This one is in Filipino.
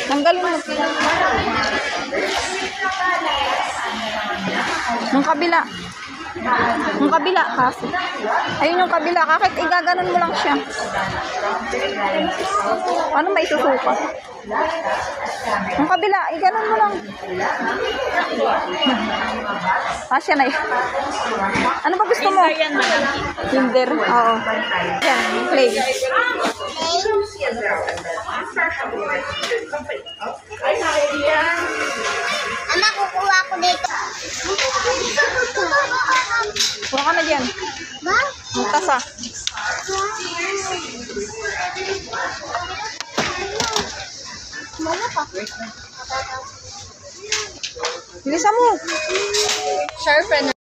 Tanggalin mo. Yung kabila. Yung kabila kasi. Ayun yung kabila. Kahit igaganon mo lang siya. Paano may susuka? Yung kabila, iganon mo lang. Asya na yun. Ano ba gusto mo? Tinder. Oo. Yan, play. Anak, kukuha ko dito. Kuha ka na dyan. Ba? Ang tasa. Mana pa? Bilisan mo. Sharpen.